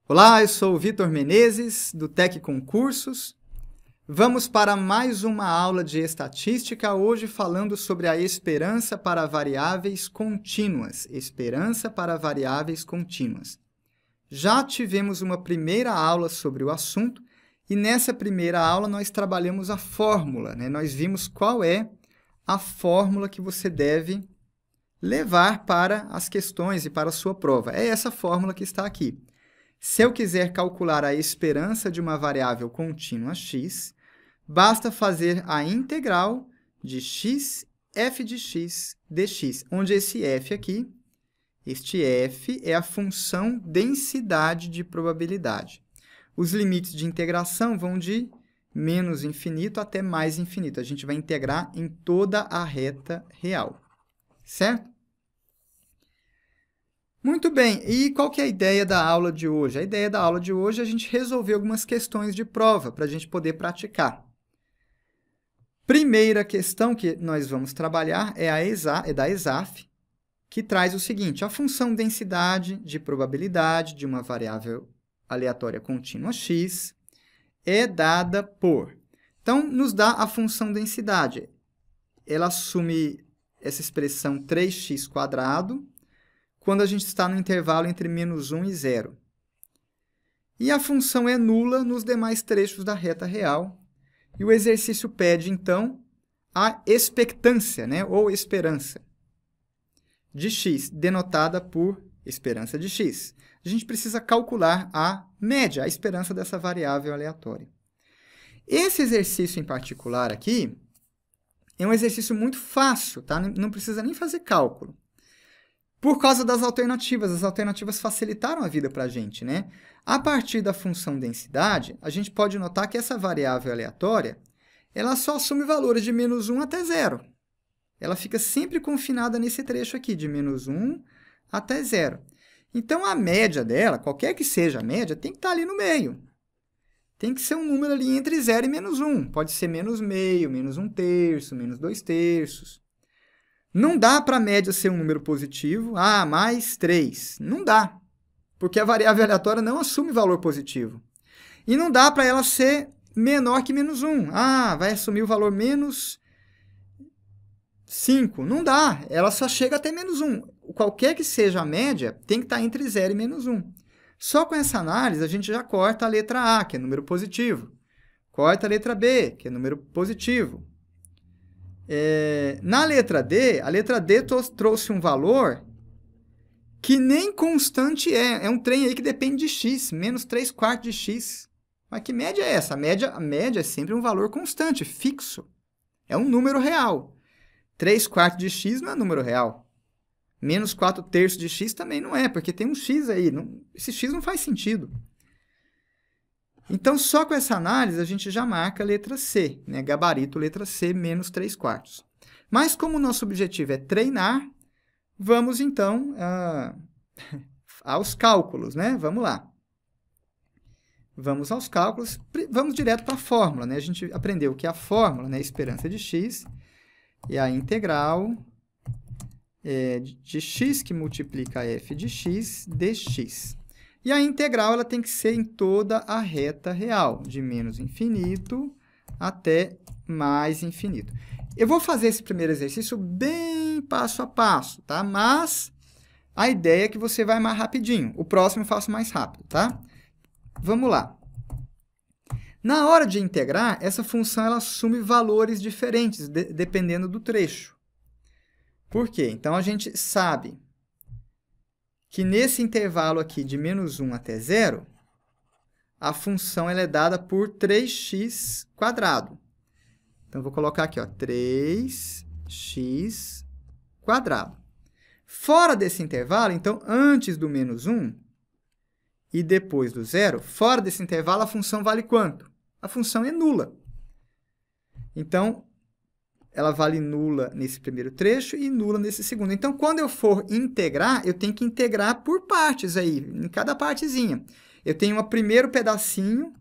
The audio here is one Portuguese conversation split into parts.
Olá, eu sou o Vitor Menezes, do Tec Concursos. Vamos para mais uma aula de estatística, hoje falando sobre a esperança para variáveis contínuas. Esperança para variáveis contínuas. Já tivemos uma primeira aula sobre o assunto e nessa primeira aula nós trabalhamos a fórmula, né? Nós vimos qual é a fórmula que você deve levar para as questões e para a sua prova. É essa fórmula que está aqui. Se eu quiser calcular a esperança de uma variável contínua x, basta fazer a integral de x, f de x, dx, onde esse f aqui, este f é a função densidade de probabilidade. Os limites de integração vão de menos infinito até mais infinito. A gente vai integrar em toda a reta real, certo? Muito bem, e qual que é a ideia da aula de hoje? A ideia da aula de hoje é a gente resolver algumas questões de prova para a gente poder praticar. Primeira questão que nós vamos trabalhar é da ESAF, que traz o seguinte: a função densidade de probabilidade de uma variável aleatória contínua x é dada por... Então, nos dá a função densidade. Ela assume essa expressão 3x², quando a gente está no intervalo entre menos 1 e 0. E a função é nula nos demais trechos da reta real. E o exercício pede, então, a expectância, né, ou esperança de x, denotada por esperança de x. A gente precisa calcular a média, a esperança dessa variável aleatória. Esse exercício em particular aqui é um exercício muito fácil, tá? Não precisa nem fazer cálculo. Por causa das alternativas. As alternativas facilitaram a vida para a gente, né? A partir da função densidade, a gente pode notar que essa variável aleatória, ela só assume valores de menos 1 até 0. Ela fica sempre confinada nesse trecho aqui, de menos 1 até 0. Então, a média dela, qualquer que seja a média, tem que estar ali no meio. Tem que ser um número ali entre 0 e menos 1. Pode ser menos meio, menos 1/3, menos 2/3. Não dá para a média ser um número positivo. Ah, mais 3. Não dá, porque a variável aleatória não assume valor positivo. E não dá para ela ser menor que menos 1. Ah, vai assumir o valor menos 5. Não dá, ela só chega até menos 1. Qualquer que seja a média, tem que estar entre 0 e menos 1. Só com essa análise, a gente já corta a letra A, que é número positivo. Corta a letra B, que é número positivo. Na letra D, a letra D trouxe um valor que nem constante é. É um trem aí que depende de x, menos 3/4 de x. Mas que média é essa? A média é sempre um valor constante, fixo. É um número real. 3/4 de x não é número real. Menos 4/3 de x também não é, porque tem um x aí. Esse x não faz sentido. Então, só com essa análise, a gente já marca a letra C, né? Gabarito letra C, menos 3/4. Mas, como o nosso objetivo é treinar, vamos, então, aos cálculos, né? Vamos lá. Vamos aos cálculos. Vamos direto para a fórmula, né? A gente aprendeu que a fórmula, né, esperança de x, é a integral de x que multiplica f de x dx. E a integral ela tem que ser em toda a reta real, de menos infinito até mais infinito. Eu vou fazer esse primeiro exercício bem passo a passo, tá? Mas a ideia é que você vai mais rapidinho. O próximo eu faço mais rápido, tá? Vamos lá. Na hora de integrar, essa função ela assume valores diferentes, dependendo do trecho. Por quê? Então, a gente sabe que nesse intervalo aqui de menos 1 até 0, a função ela é dada por 3x². Então, vou colocar aqui, ó, 3x². Fora desse intervalo, então, antes do menos 1 e depois do 0, fora desse intervalo, a função vale quanto? A função é nula. Então, ela vale nula nesse primeiro trecho e nula nesse segundo. Então, quando eu for integrar, eu tenho que integrar por partes aí, em cada partezinha. Eu tenho um primeiro pedacinho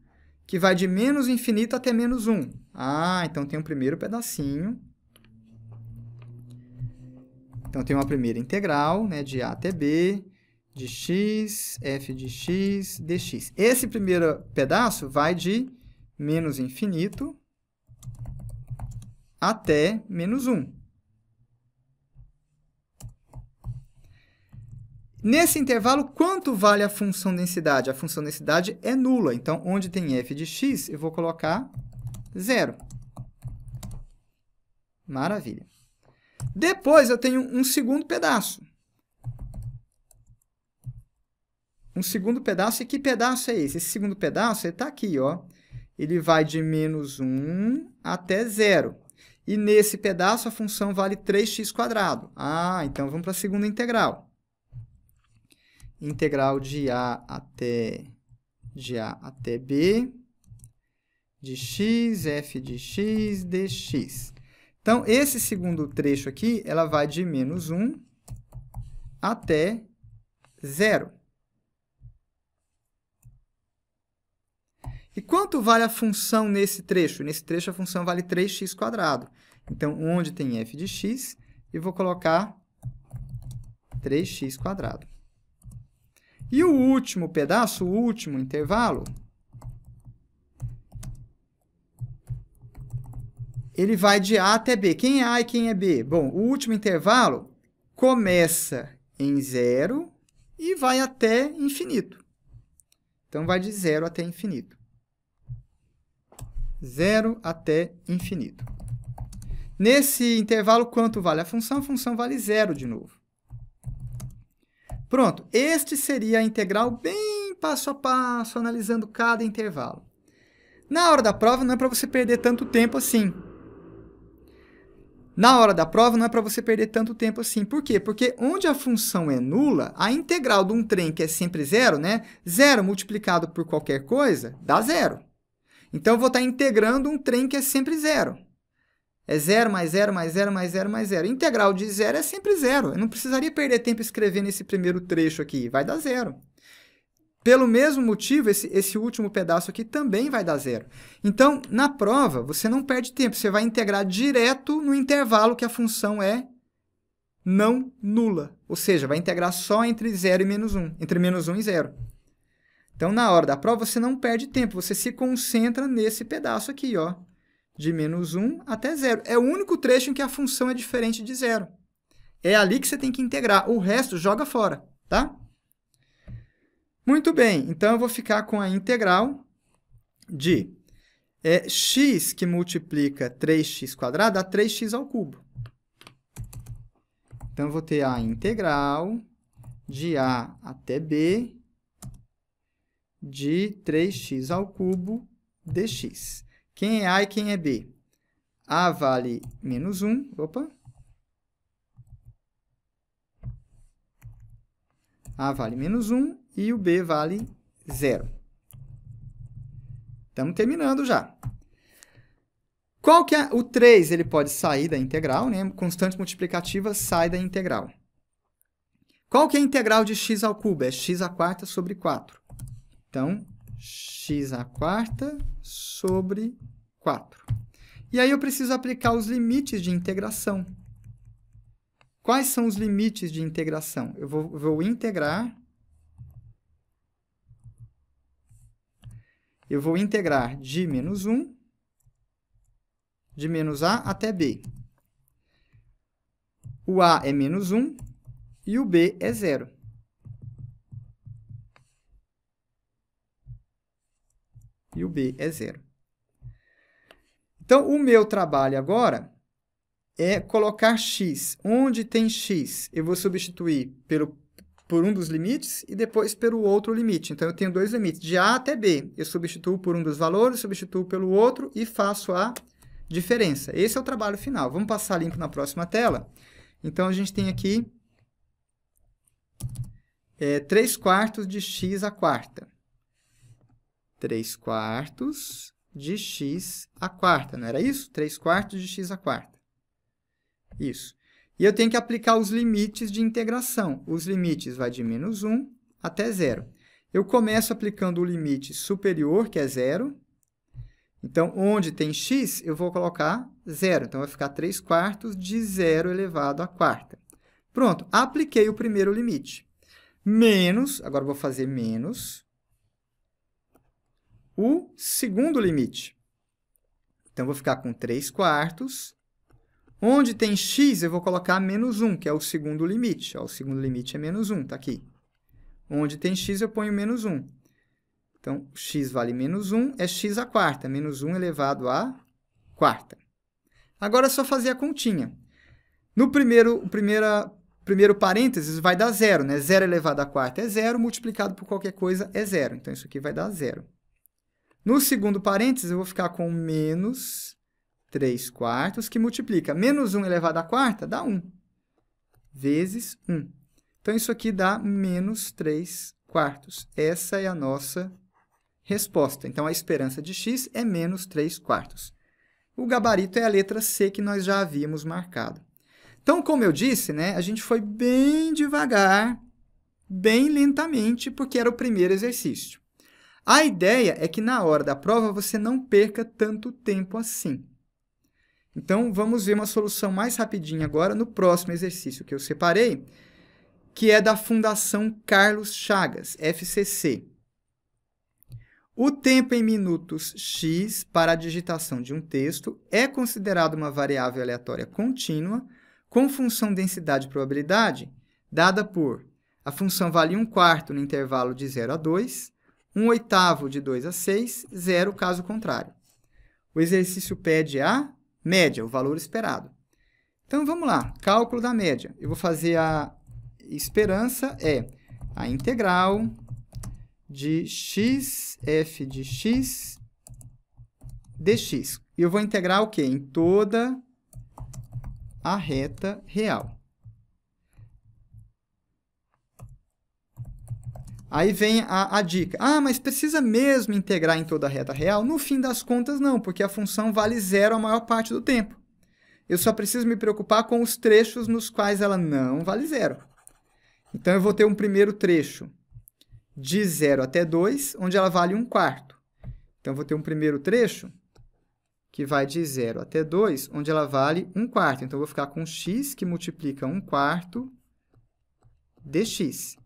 que vai de menos infinito até menos 1. Ah, então tem um primeiro pedacinho. Então, tem uma primeira integral, né, de a até b, de x, f de x, dx. Esse primeiro pedaço vai de menos infinito até menos 1. Nesse intervalo, quanto vale a função densidade? A função densidade é nula. Então, onde tem f de x, eu vou colocar 0. Maravilha. Depois, eu tenho um segundo pedaço. Um segundo pedaço, e que pedaço é esse? Esse segundo pedaço está aqui, ó. Ele vai de menos 1 até 0. E nesse pedaço, a função vale 3x². Ah, então vamos para a segunda integral. Integral de a até b, de x, f de x, dx. Então, esse segundo trecho aqui, ela vai de menos 1 até 0. E quanto vale a função nesse trecho? Nesse trecho, a função vale 3x². Então, onde tem f de x, eu vou colocar 3x². E o último pedaço, o último intervalo, ele vai de a até b. Quem é a e quem é b? Bom, o último intervalo começa em 0 e vai até infinito. Então, vai de 0 até infinito. 0 até infinito. Nesse intervalo, quanto vale a função? A função vale 0 de novo. Pronto, este seria a integral bem passo a passo, analisando cada intervalo. Na hora da prova, não é para você perder tanto tempo assim. Na hora da prova, não é para você perder tanto tempo assim. Por quê? Porque onde a função é nula, a integral de um trem que é sempre 0, né? 0 multiplicado por qualquer coisa, dá 0. Então, eu vou estar integrando um trem que é sempre 0. É 0 mais 0 mais 0 mais 0 mais 0. Integral de 0 é sempre 0. Eu não precisaria perder tempo escrevendo esse primeiro trecho aqui. Vai dar 0. Pelo mesmo motivo, esse último pedaço aqui também vai dar 0. Então, na prova, você não perde tempo. Você vai integrar direto no intervalo que a função é não nula. Ou seja, vai integrar só entre 0 e menos 1. Entre menos 1 e 0. Então, na hora da prova, você não perde tempo. Você se concentra nesse pedaço aqui, ó. De menos 1 até 0. É o único trecho em que a função é diferente de 0. É ali que você tem que integrar. O resto, joga fora, tá? Muito bem. Então, eu vou ficar com a integral de x que multiplica 3x² dá 3x ao cubo. Então, eu vou ter a integral de a até b de 3x ao cubo dx. Quem é a e quem é b? A vale menos 1. Opa. A vale menos 1 e o b vale 0. Estamos terminando já. Qual que é? O 3 ele pode sair da integral, né? Constante multiplicativa sai da integral. Qual que é a integral de x ao cubo? É x² sobre 4. Então, x² sobre 4. E aí eu preciso aplicar os limites de integração. Quais são os limites de integração? Eu vou integrar. Eu vou integrar de menos 1, de menos a até b. O a é menos 1 e o b é 0. E o b é 0. Então, o meu trabalho agora é colocar x. Onde tem x, eu vou substituir por um dos limites e depois pelo outro limite. Então, eu tenho dois limites. De a até b, eu substituo por um dos valores, substituo pelo outro e faço a diferença. Esse é o trabalho final. Vamos passar limpo na próxima tela. Então, a gente tem aqui 3/4 de x². 3/4 de x², não era isso? 3/4 de x². Isso. E eu tenho que aplicar os limites de integração. Os limites vai de menos 1 até 0. Eu começo aplicando o limite superior, que é 0, Então, onde tem x, eu vou colocar 0. Então, vai ficar 3/4 de 0 elevado à quarta. Pronto, apliquei o primeiro limite. Menos, agora eu vou fazer menos o segundo limite. Então, eu vou ficar com 3/4. Onde tem x, eu vou colocar menos 1, que é o segundo limite. Ó, o segundo limite é menos 1, está aqui. Onde tem x, eu ponho menos 1. Então, x vale menos 1, é x à quarta. Menos 1 elevado à quarta. Agora é só fazer a continha. No primeiro parênteses vai dar 0, né? 0 elevado à quarta é 0, multiplicado por qualquer coisa é 0. Então, isso aqui vai dar 0. No segundo parênteses, eu vou ficar com menos 3/4, que multiplica. Menos 1 elevado à quarta dá 1, vezes 1. Então, isso aqui dá menos 3/4. Essa é a nossa resposta. Então, a esperança de x é menos 3/4. O gabarito é a letra C que nós já havíamos marcado. Então, como eu disse, né, a gente foi bem devagar, bem lentamente, porque era o primeiro exercício. A ideia é que na hora da prova você não perca tanto tempo assim. Então, vamos ver uma solução mais rapidinha agora no próximo exercício que eu separei, que é da Fundação Carlos Chagas, FCC. O tempo em minutos x para a digitação de um texto é considerado uma variável aleatória contínua com função densidade e probabilidade dada por a função vale 1/4 no intervalo de 0 a 2, 1/8 de 2 a 6, 0 caso contrário. O exercício pede a média, o valor esperado. Então, vamos lá. Cálculo da média. Eu vou fazer a esperança, é a integral de x, f de x, dx. E eu vou integrar o quê? Em toda a reta real. Aí vem a dica. Ah, mas precisa mesmo integrar em toda a reta real? No fim das contas, não, porque a função vale 0 a maior parte do tempo. Eu só preciso me preocupar com os trechos nos quais ela não vale 0. Então, eu vou ter um primeiro trecho de 0 até 2, onde ela vale 1/4. Então, eu vou ter um primeiro trecho que vai de 0 até 2, onde ela vale 1/4. Então, eu vou ficar com x, que multiplica 1/4 dx.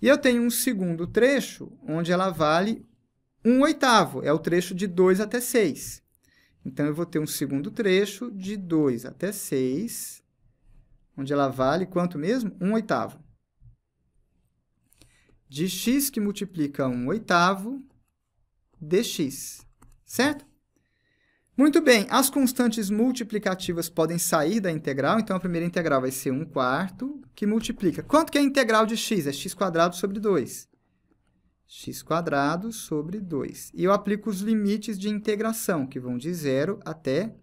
E eu tenho um segundo trecho, onde ela vale 1/8. É o trecho de 2 até 6. Então, eu vou ter um segundo trecho de 2 até 6, onde ela vale quanto mesmo? 1/8. De x, que multiplica 1/8 dx. Certo? Muito bem, as constantes multiplicativas podem sair da integral, então a primeira integral vai ser 1/4, que multiplica. Quanto que é a integral de x? É x² sobre 2. x² sobre 2. E eu aplico os limites de integração, que vão de 0 até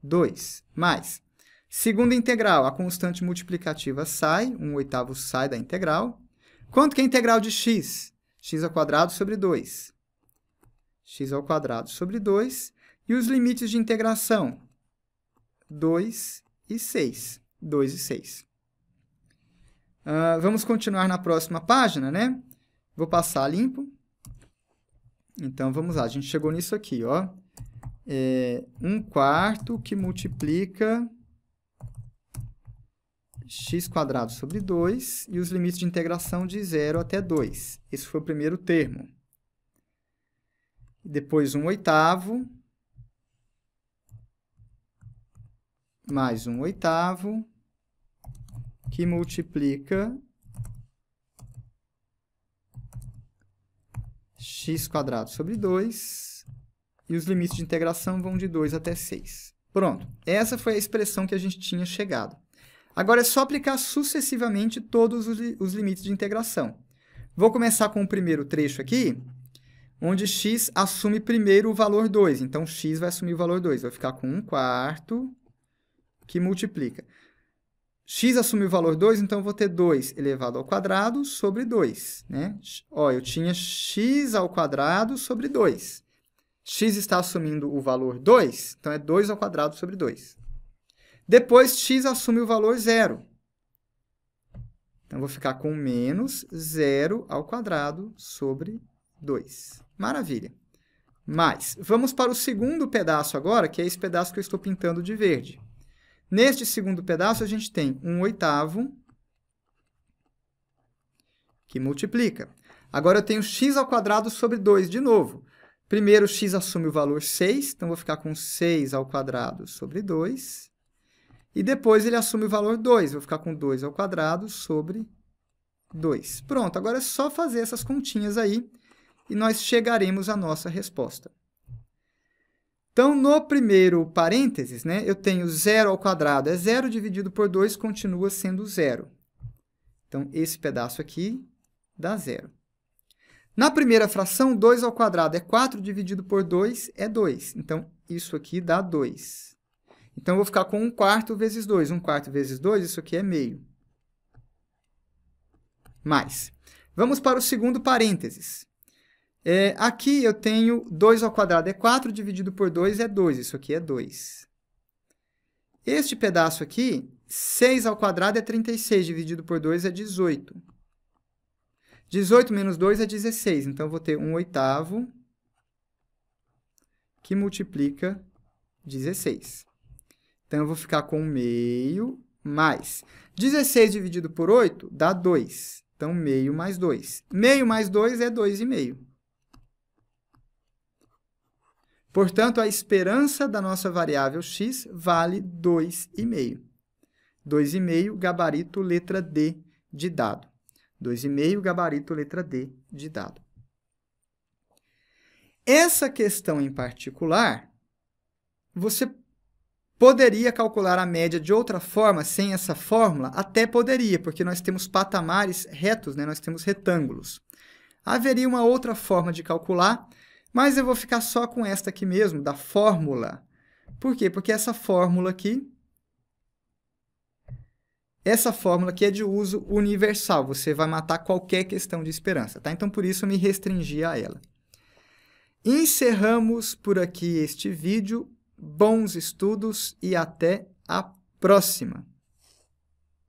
2. Mais, segunda integral, a constante multiplicativa sai, 1/8 sai da integral. Quanto que é a integral de x? x² sobre 2. x² sobre 2. E os limites de integração? 2 e 6. 2 e 6. Vamos continuar na próxima página, né? Vou passar limpo. Então, vamos lá. A gente chegou nisso aqui, ó. 1/4 que multiplica x² sobre 2 e os limites de integração de 0 até 2. Esse foi o primeiro termo. Depois, 1/8 mais 1/8 que multiplica x² sobre 2 e os limites de integração vão de 2 até 6. Pronto. Essa foi a expressão que a gente tinha chegado. Agora é só aplicar sucessivamente todos os limites de integração. Vou começar com o primeiro trecho aqui, onde x assume primeiro o valor 2. Então, x vai assumir o valor 2. Vai ficar com 1/4 que multiplica. X assumiu o valor 2, então eu vou ter 2 elevado ao quadrado sobre 2. Né? Ó, eu tinha x ao quadrado sobre 2. X está assumindo o valor 2, então é 2 ao quadrado sobre 2. Depois, x assume o valor 0. Então, eu vou ficar com menos 0 ao quadrado sobre 2. Maravilha. mais. Vamos para o segundo pedaço agora, que é esse pedaço que eu estou pintando de verde. Neste segundo pedaço, a gente tem 1/8 que multiplica. Agora, eu tenho x² sobre 2 de novo. Primeiro, x assume o valor 6, então vou ficar com 6² sobre 2. E depois ele assume o valor 2, vou ficar com 2² sobre 2. Pronto, agora é só fazer essas continhas aí e nós chegaremos à nossa resposta. Então, no primeiro parênteses, né, eu tenho 0² é 0 dividido por 2, continua sendo 0. Então, esse pedaço aqui dá 0. Na primeira fração, 2² é 4 dividido por 2 é 2. Então, isso aqui dá 2. Então, eu vou ficar com 1/4 vezes 2. 1/4 vezes 2, isso aqui é meio. Mais. Vamos para o segundo parênteses. Aqui eu tenho 2² é 4 dividido por 2 é 2. Isso aqui é 2. Este pedaço aqui, 6² é 36, dividido por 2 é 18. 18 menos 2 é 16, então eu vou ter 1/8 que multiplica 16. Então, eu vou ficar com meio mais. 16 dividido por 8 dá 2. Então, meio mais 2. Meio mais 2 é 2,5. Portanto, a esperança da nossa variável x vale 2,5. 2,5, gabarito letra D de dado. 2,5, gabarito letra D de dado. Essa questão em particular, você poderia calcular a média de outra forma, sem essa fórmula? Até poderia, porque nós temos patamares retos, né? Nós temos retângulos. Haveria uma outra forma de calcular, mas eu vou ficar só com esta aqui mesmo, da fórmula. Por quê? Porque essa fórmula aqui é de uso universal. Você vai matar qualquer questão de esperança, tá? Então, por isso, eu me restringi a ela. Encerramos por aqui este vídeo. Bons estudos e até a próxima!